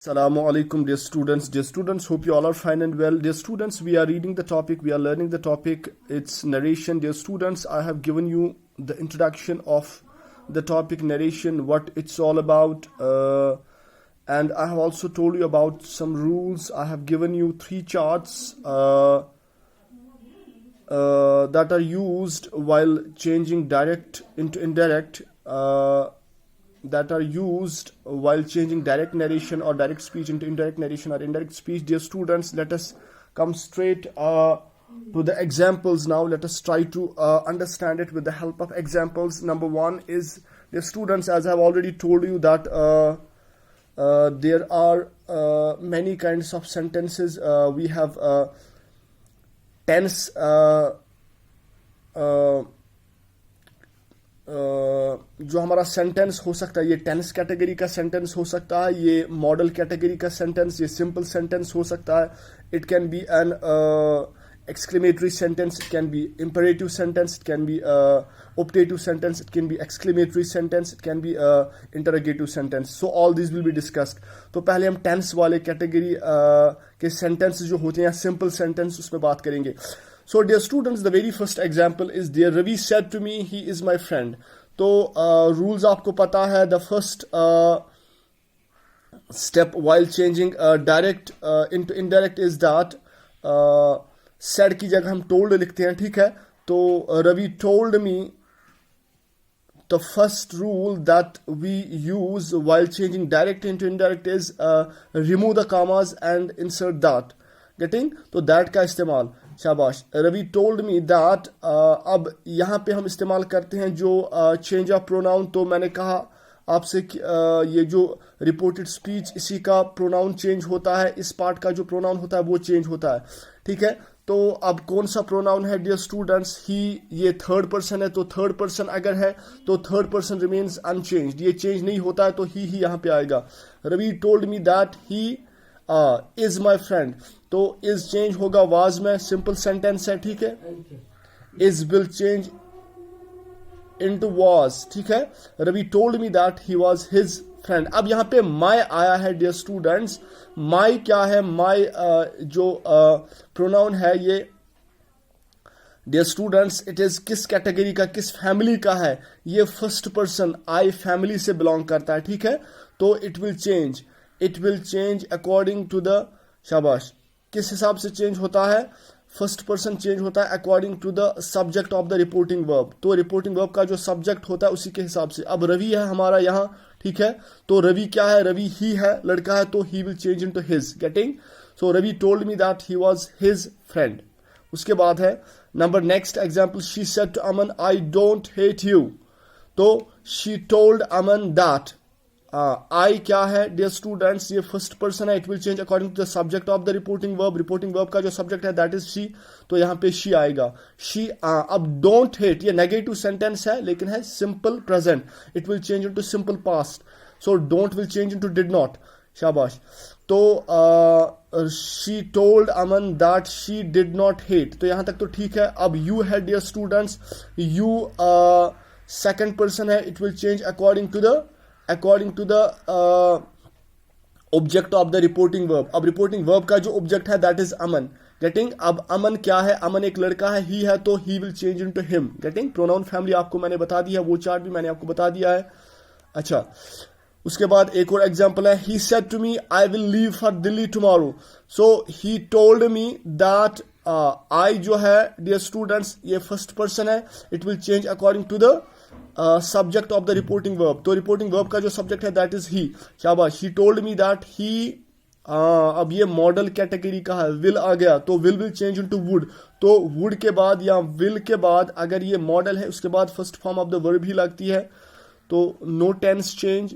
Assalamu alaikum, dear students. Dear students, hope you all are fine and well. Dear students, we are reading the topic, we are learning the topic. It's narration. Dear students, I have given you the introduction of the topic narration, what it's all about. And I have also told you about some rules. I have given you three charts that are used while changing direct into indirect. That are used while changing direct narration or direct speech into indirect narration or indirect speech. Dear students, let us come straight to the examples now. Let us try to understand it with the help of examples. Number one is, dear students, as I have already told you that there are many kinds of sentences. We have tense जो हमारा sentence हो सकता है, ये tense category का sentence हो सकता है, ये मॉडल कैटेगरी का सेंटेंस, ये सिंपल सेंटेंस हो सकता है. It can be an exclamatory sentence, it can be imperative sentence, it can be optative sentence, it can be exclamatory sentence, it can be interrogative sentence. So all these will be discussed. तो पहले हम tense वाले category के sentence जो होते हैं, simple sentence, उसमें बात करेंगे. So dear students, the very first example is, dear Ravi said to me he is my friend. तो rules आपको पता है. The first step while changing direct into indirect is that said की जगह हम told लिखते हैं, ठीक है. तो Ravi told me. The first rule that we use while changing direct into indirect is remove the commas and insert that. Getting? तो that का इस्तेमाल. शाबाश. Ravi told me that. अब यहाँ पे हम इस्तेमाल करते हैं जो चेंज ऑफ प्रोनाउन. तो मैंने कहा आपसे ये जो रिपोर्टेड स्पीच, इसी का प्रोनाउन चेंज होता है, इस पार्ट का जो प्रोनाउन होता है वो चेंज होता है, ठीक है. तो अब कौन सा प्रोनाउन है डियर स्टूडेंट्स? ही. ये थर्ड पर्सन है, तो थर्ड पर्सन अगर है तो थर्ड पर्सन रिमेन्स अनचेंज्ड. ये चेंज नहीं होता है तो ही यहाँ पे आएगा. Ravi told me that he is my friend. तो इज चेंज होगा वाज में, सिंपल सेंटेंस है, ठीक है. Is will change into was, ठीक है. Ravi told me that he was his friend. अब यहाँ पे माई आया है डियर स्टूडेंट्स. माई क्या है? माई जो प्रोनाउन है ये डियर स्टूडेंट्स, इट इज किस कैटेगरी का, किस फैमिली का है? ये फर्स्ट पर्सन आई फैमिली से बिलोंग करता है, ठीक है. तो it will change according to the. शाबाश. किस हिसाब से चेंज होता है? फर्स्ट पर्सन चेंज होता है according to the subject of the reporting verb. तो रिपोर्टिंग वर्ब का जो सब्जेक्ट होता है उसी के हिसाब से. अब रवि है हमारा यहाँ, ठीक है. तो रवि क्या है? रवि ही है, लड़का है, तो he will change into his. Getting? So Ravi told me that he was his friend. उसके बाद है number next example. She said to Aman I don't hate you. तो she told Aman that. I क्या है डियर स्टूडेंट्स? ये फर्स्ट पर्सन है. It will change according to the subject of the reporting verb. Reporting verb का जो subject है that is she, तो यहाँ पे शी आएगा. शी. अब डोंट हेट ये नेगेटिव सेंटेंस है लेकिन है simple present. It will change into simple past. So don't will change into did not. शाबाश. तो she told Aman that she did not hate. तो यहां तक तो ठीक है. अब यू है dear students. You second person है. It will change according to the object of the reporting verb. अब रिपोर्टिंग वर्ब का जो ऑब्जेक्ट है दैट इज अमन. गेटिंग? अब अमन क्या है? अमन एक लड़का है, ही है, तो he will change into him. Getting? Pronoun family आपको मैंने बता दिया, वो चार्ट भी मैंने आपको बता दिया है. अच्छा, उसके बाद एक और एग्जांपल है. He said to me I will leave for Delhi tomorrow. So he told me that. I जो है डियर स्टूडेंट्स ये फर्स्ट पर्सन है. It will change according to the subject of the reporting verb. तो reporting verb का जो subject है that is he. शाबाश. He told me that he. अब ये मॉडल कैटेगरी का है. विल आ गया तो विल चेंज इनटू वुड. तो वुड के बाद या विल के बाद अगर ये मॉडल है उसके बाद first form of the verb ही लगती है, तो no tense change.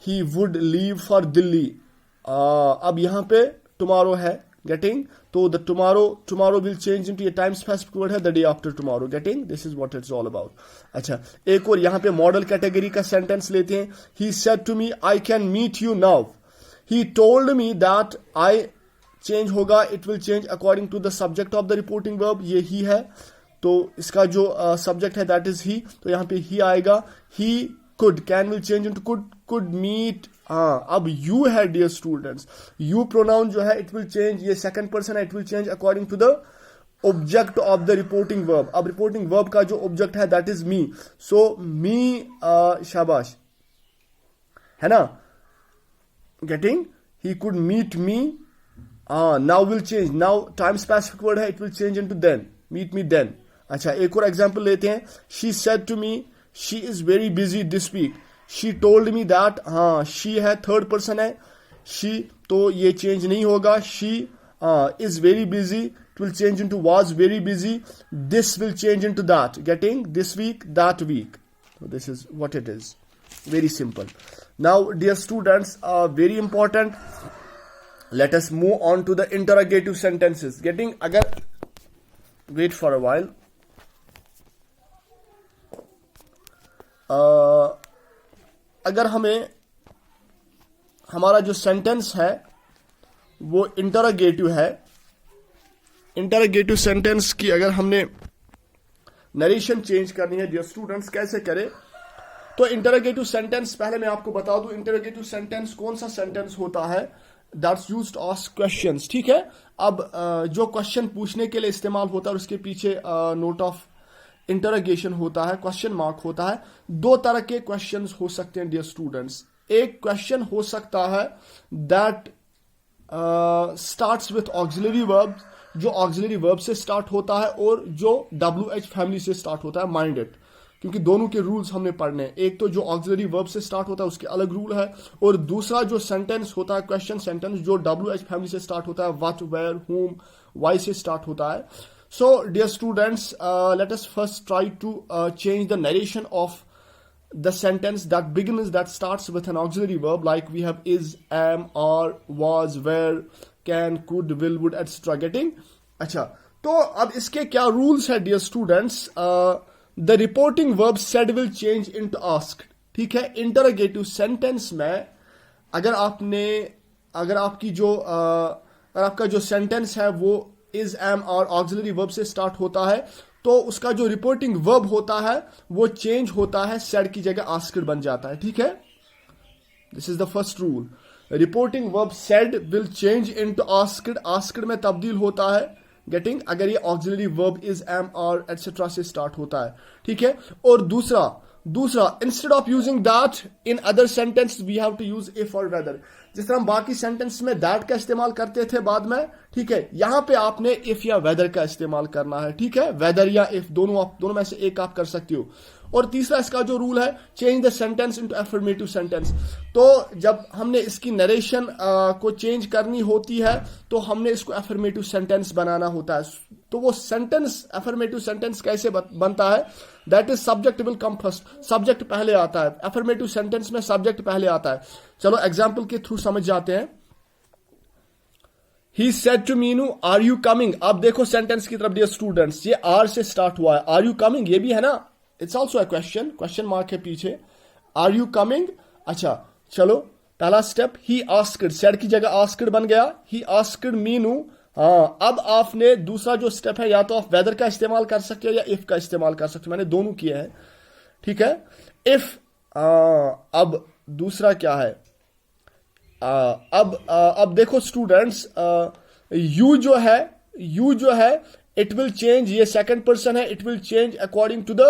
He would leave for Delhi. अब यहाँ पे टुमारो है. गेटिंग? तो the tomorrow will change into, ये टाइम स्पेसिफिक वर्ड है, the day after tomorrow. Getting? This is what it's all about. अच्छा, एक और यहाँ पे मॉडल कैटेगरी का सेंटेंस लेते हैं. He said to me I can meet you now. He told me that. I change होगा. It will change according to the subject of the reporting verb. ये ही है, तो इसका जो सब्जेक्ट है दैट इज ही, तो यहाँ पे ही आएगा. ही could, can will change into could meet हाँ, अब यू है डियर स्टूडेंट्स, यू प्रोनाउन जो है इट विल चेंज, ये सेकंड पर्सन है, it will change according to the object of the reporting verb. अब रिपोर्टिंग वर्ब का जो ऑब्जेक्ट है दैट इज मी, सो मी, शाबाश, है ना, getting, he could meet me, now will change, now time specific word है, it will change into then, meet me then. अच्छा, एक और एग्जांपल लेते हैं, she said to me she is very busy this week, she told me that, हाँ she है, third person है she, तो ये चेंज नहीं होगा, she is very busy, it will change into was very busy, this will change into that, getting, this week, that week, this is what it is, very simple. Now dear students, very important, let us move on to the interrogative sentences. Getting, agar wait for a while, अगर हमें हमारा जो sentence है वो interrogative है, interrogative sentence की अगर हमने नरेशन चेंज करनी है डियर स्टूडेंट्स, कैसे करें? तो इंटरोगेटिव सेंटेंस, पहले मैं आपको बता दूं इंटरोगेटिव सेंटेंस कौन सा सेंटेंस होता है, that's used to ask questions, ठीक है। अब जो क्वेश्चन पूछने के लिए इस्तेमाल होता है और उसके पीछे नोट ऑफ इंटरोगेशन होता है, क्वेश्चन मार्क होता है। दो तरह के क्वेश्चंस हो सकते हैं डियर स्टूडेंट्स। एक क्वेश्चन हो सकता है that starts with auxiliary verb, जो ऑक्सिलरी वर्ब से स्टार्ट होता है, और जो WH फैमिली से स्टार्ट होता है, माइंड इट, क्योंकि दोनों के रूल्स हमने पढ़ने हैं। एक तो जो ऑक्सिलरी वर्ब से स्टार्ट होता है उसके अलग रूल है, और दूसरा जो सेंटेंस होता है क्वेश्चन सेंटेंस, जो WH फैमिली से स्टार्ट होता है, व्हाट, वेयर, हुम, व्हाई से स्टार्ट होता है। So dear students, let us first try to change the narration of the sentence that begins, that starts with an auxiliary verb, like we have is, am, are, was, were, can, could, will, would, etc. Getting? अच्छा, तो अब इसके क्या rules है dear students? The reporting verb said will change into asked, ठीक है। Interrogative sentence में अगर आपकी जो अगर आपका जो सेंटेंस है वो is, am, are, auxiliary verb से स्टार्ट होता है, तो उसका जो रिपोर्टिंग वर्ब होता है वो चेंज होता है, सेड की जगह आस्क्ड बन जाता है, ठीक है। This is the first rule. Reporting verb said will change into asked, asked में तब्दील होता है, गेटिंग, अगर ये auxiliary verb is, am, are, etcetera से स्टार्ट होता है, ठीक है। और दूसरा instead of using that in other sentence we have to use if और वेदर। जिस तरह हम बाकी सेंटेंस में दैट का इस्तेमाल करते थे बाद में, ठीक है, यहां पे आपने इफ या वेदर का इस्तेमाल करना है, ठीक है। वेदर या इफ दोनों में से एक आप कर सकते हो। और तीसरा इसका जो रूल है, change the sentence into affirmative sentence. तो जब हमने इसकी नरेशन को चेंज करनी होती है तो हमने इसको एफर्मेटिव सेंटेंस बनाना होता है। तो वो सेंटेंस, एफर्मेटिव सेंटेंस कैसे बनता है? That is subject will come first, subject पहले आता है। एफर्मेटिव सेंटेंस में सब्जेक्ट पहले आता है। चलो एग्जाम्पल के थ्रू समझ जाते हैं। He said to Meenu, are you coming? अब देखो सेंटेंस की तरफ डियर स्टूडेंट्स, ये आर से स्टार्ट हुआ है, आर यू कमिंग, ये भी है ना, it's also a question, question mark है पीछे, आर यू कमिंग। अच्छा चलो, पहला स्टेप, ही आस्क्ड, सेड की जगह आस्क्ड बन गया, ही आस्क्ड मीनू। हाँ, अब आपने दूसरा जो स्टेप है, या तो आप वेदर का इस्तेमाल कर सकते हो या इफ का इस्तेमाल कर सकते हो, मैंने दोनों किए हैं, ठीक है। इफ, अब दूसरा क्या है? अब देखो स्टूडेंट्स, यू जो है इट विल चेंज, ये सेकंड पर्सन है, it will change according to the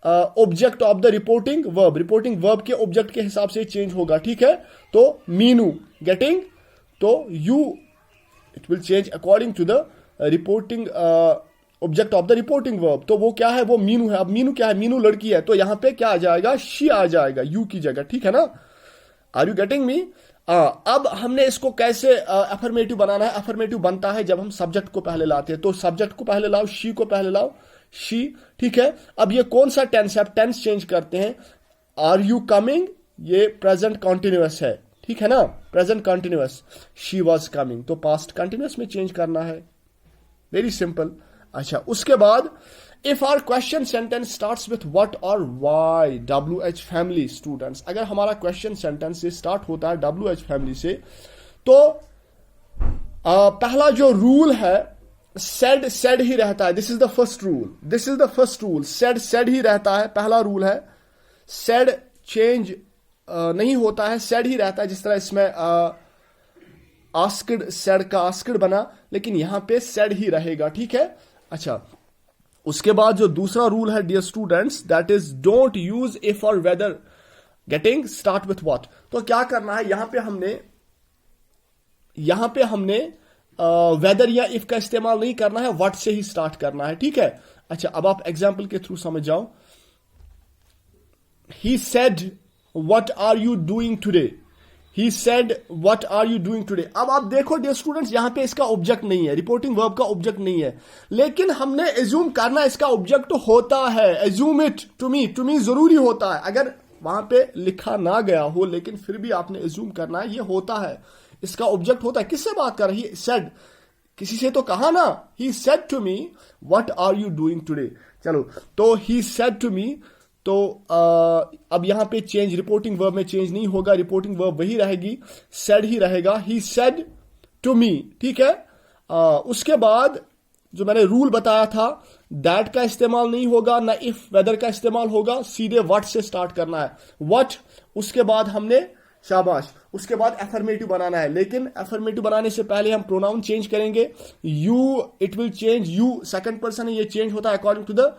object of the reporting verb, reporting verb के ऑब्जेक्ट के हिसाब से चेंज होगा, ठीक है। तो मीनू, गेटिंग, तो you it will change according to the reporting object of the reporting verb. तो वो क्या है? वो मीनू है। अब मीनू क्या है? मीनू लड़की है, तो यहां पे क्या आ जाएगा? शी आ जाएगा यू की जगह, ठीक है ना। Are you getting me? अब हमने इसको कैसे अफर्मेटिव बनाना है? अफर्मेटिव बनता है जब हम सब्जेक्ट को पहले लाते हैं, तो सब्जेक्ट को पहले लाओ, शी को पहले लाओ, शी, ठीक है। अब ये कौन सा टेंस है? अब टेंस चेंज करते हैं। आर यू कमिंग, ये प्रेजेंट कंटिन्यूअस है, ठीक है ना, present continuous. She was coming, तो पास्ट कंटिन्यूअस में चेंज करना है, वेरी सिंपल। अच्छा, उसके बाद if our question sentence starts with what और व्हाई, WH फैमिली स्टूडेंट्स, अगर हमारा क्वेश्चन सेंटेंस से स्टार्ट होता है WH फैमिली से, तो पहला जो रूल है, सेड ही रहता है। This is the first rule, said he रहता है, पहला रूल है। सेड चेंज नहीं होता है, सेड ही रहता है, जिस तरह इसमें आस्क्ड सेड का आस्क्ड बना, लेकिन यहां पे सेड ही रहेगा, ठीक है। अच्छा, उसके बाद जो दूसरा रूल है dear students, that is don't use if और whether getting start with what. तो क्या करना है, यहां पे हमने वेदर या इफ का इस्तेमाल नहीं करना है, व्हाट से ही स्टार्ट करना है, ठीक है। अच्छा, अब आप एग्जाम्पल के थ्रू समझ जाओ। He said what are you doing today, he said what are you doing today. अब आप देखो डियर स्टूडेंट्स, यहां पे इसका ऑब्जेक्ट नहीं है, रिपोर्टिंग वर्ब का ऑब्जेक्ट नहीं है, लेकिन हमने एज्यूम करना इसका ऑब्जेक्ट होता है। एज्यूम इट टू मी जरूरी होता है, अगर वहां पे लिखा ना गया हो लेकिन फिर भी आपने एज्यूम करना है, ये होता है, इसका ऑब्जेक्ट होता है। किससे बात कर रही है, सेड, किसी से तो कहा ना, he said to me what are you doing today. चलो, तो ही सेड टू मी, तो अब यहां पे चेंज रिपोर्टिंग वर्ब में चेंज नहीं होगा, रिपोर्टिंग वर्ब वही रहेगी, सेड ही रहेगा, ही सेड टू मी, ठीक है। उसके बाद जो मैंने रूल बताया था, दैट का इस्तेमाल नहीं होगा, ना इफ वेदर का इस्तेमाल होगा, सीधे व्हाट से स्टार्ट करना है, व्हाट। उसके बाद हमने शाबाश, उसके बाद एफर्मेटिव बनाना है, लेकिन एफर्मेटिव बनाने से पहले हम प्रोनाउन चेंज करेंगे। You, it will change, you second person है, ये चेंज होता है according to the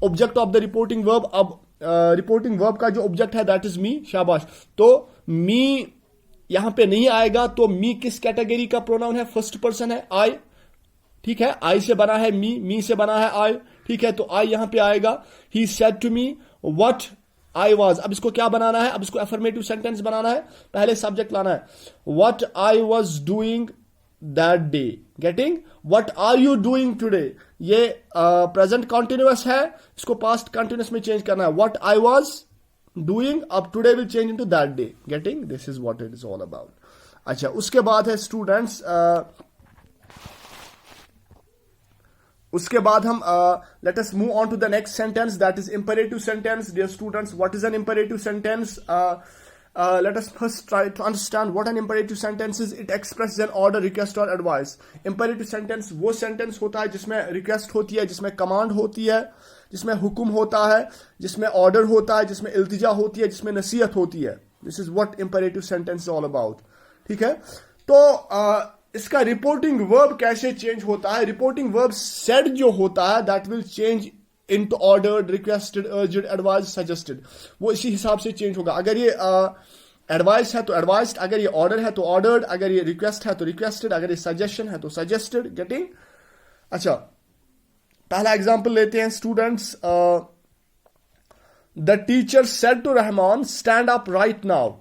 object of the reporting verb. अब रिपोर्टिंग वर्ब का जो ऑब्जेक्ट है दैट इज मी, शाबाश। तो मी यहां पे नहीं आएगा, तो मी किस कैटेगरी का प्रोनाउन है, फर्स्ट पर्सन है, आई, ठीक है। आई से बना है मी से बना है आई, ठीक है, तो आई यहां पे आएगा। He said to me what I was. अब इसको क्या बनाना है, अब इसको एफर्मेटिव सेंटेंस बनाना है, पहले सब्जेक्ट लाना है, what I was doing that day, getting what are you doing today. ये प्रेजेंट कॉन्टिन्यूअस है, इसको पास्ट कंटिन्यूअस में चेंज करना है, व्हाट आई वाज डूइंग, अब today will change into that day, getting, this is what it is all about. अच्छा, उसके बाद है स्टूडेंट्स, उसके बाद हम let us move on to the next sentence, that is imperative sentence. Dear students, what is an imperative sentence? Let us first try to understand what an imperative sentence is. It expresses an order, request or advice. Imperative sentence वो sentence होता है जिसमें request होती है, जिसमें command होती है, जिसमें हुक्म होता है, जिसमें order होता है, जिसमें इल्तिजा होती है, जिसमें नसीहत होती है। This is what imperative sentence is all about. ठीक है, तो इसका रिपोर्टिंग वर्ब कैसे चेंज होता है? रिपोर्टिंग वर्ब said जो होता है that will change into ordered, requested, urged, advised, suggested, वो इसी हिसाब से चेंज होगा। अगर ये एडवाइस है तो एडवाइस्ड, अगर ये ऑर्डर है तो ऑर्डर्ड, अगर ये रिक्वेस्ट है तो रिक्वेस्टेड, अगर ये सजेशन है तो सजेस्टेड, गेटिंग। अच्छा, पहला एग्जांपल लेते हैं students. The teacher said to Rahman stand up right now.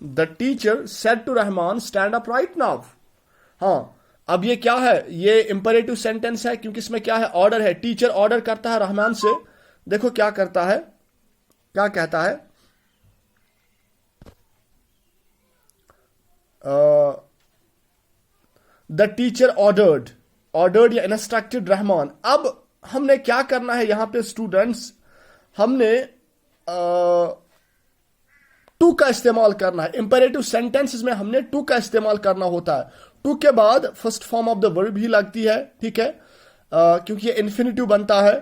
The teacher said to Rahman stand up right now. हाँ, अब ये क्या है, ये इंपेरेटिव सेंटेंस है, क्योंकि इसमें क्या है, ऑर्डर है। टीचर ऑर्डर करता है रहमान से, देखो क्या करता है, क्या कहता है, द टीचर ऑर्डर्ड या इंस्ट्रक्टेड रहमान। अब हमने क्या करना है यहां पे स्टूडेंट्स, हमने टू का इस्तेमाल करना है। इंपेरेटिव सेंटेंसेस में हमने टू का इस्तेमाल करना होता है। टू के बाद first form of the verb ही लगती है, ठीक है, क्योंकि ये इन्फिनिटिव बनता है।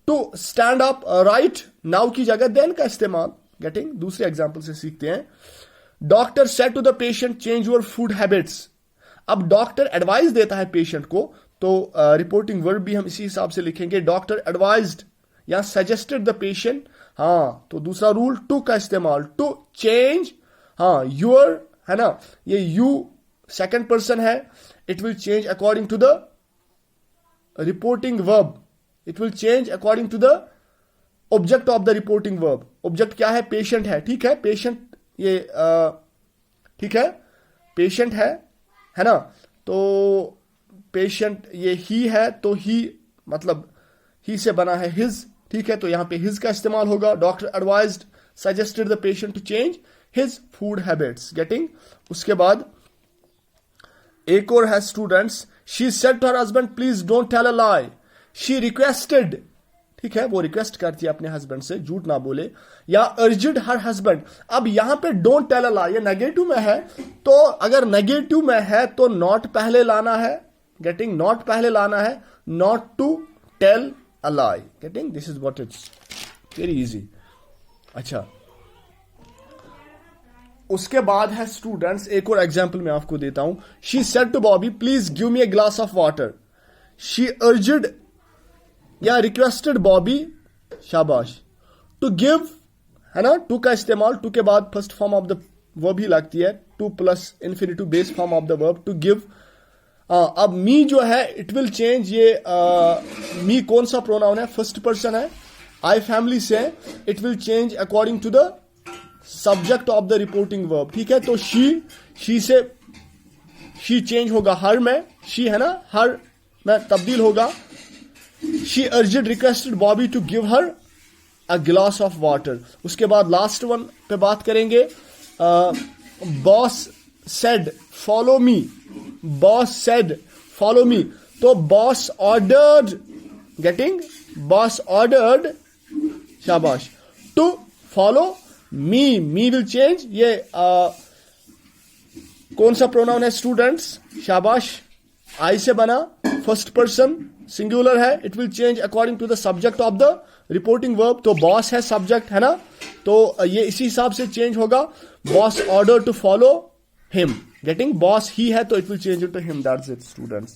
To stand up right now की जगह देन का इस्तेमाल, गेटिंग। दूसरे एग्जांपल से सीखते हैं। Doctor said to the patient change your food habits. अब डॉक्टर एडवाइस देता है पेशेंट को, तो रिपोर्टिंग वर्ब भी हम इसी हिसाब से लिखेंगे। डॉक्टर एडवाइज्ड या सजेस्टेड द पेशेंट, हाँ, तो दूसरा रूल टू का इस्तेमाल, टू चेंज, हाँ, योर है ना, ये यू सेकंड पर्सन है, it will change according to the reporting verb, it will change according to the object of the reporting verb. Object क्या है, पेशेंट है, ठीक है, पेशेंट ये ठीक है, पेशेंट है ना, तो पेशेंट ये ही है, तो ही मतलब ही से बना है हिज, ठीक है, तो यहां पे हिज का इस्तेमाल होगा। Doctor advised suggested the patient to change his food habits, getting. उसके बाद एक और है students, she said to her husband please don't tell a lie. She requested, ठीक है, वो रिक्वेस्ट करती है अपने हस्बैंड से झूठ ना बोले, या अर्ज्ड हर हस्बैंड। अब यहां पे डोंट टेल अ लाई, ये नेगेटिव में है, तो अगर नेगेटिव में है तो नॉट पहले लाना है, गेटिंग, नॉट पहले लाना है, not to tell a lie, getting, this is what it's very easy. अच्छा, उसके बाद है स्टूडेंट्स, एक और एग्जाम्पल मैं आपको देता हूं. She said to Bobby please give me a glass of water. She urged या रिक्वेस्टेड बॉबी, शाबाश, टू गिव, है ना. टू का इस्तेमाल, टू के बाद first form of the verb ही लगती है, to plus infinitive base form of the verb, to give. अब मी जो है इट विल चेंज. ये मी कौन सा प्रोनाउन है, फर्स्ट पर्सन है, आई फैमिली से, it will change according to the subject of the reporting verb. ठीक है, तो शी से शी चेंज होगा हर में, शी है ना, हर में तब्दील होगा. She urged requested Bobby to give her a glass of water. उसके बाद लास्ट वन पे बात करेंगे. Boss said follow me. Boss said follow me. तो boss ordered, getting, boss ordered, शाबाश, to follow me. Me will change. ये कौन सा प्रोनाउन है स्टूडेंट्स, शाबाश, आई से बना, फर्स्ट पर्सन सिंगुलर है, it will change according to the subject of the reporting verb. तो बॉस है सब्जेक्ट, है ना, तो ये इसी हिसाब से चेंज होगा. Boss order to follow him, getting, boss he है तो it will change to him. That's it students.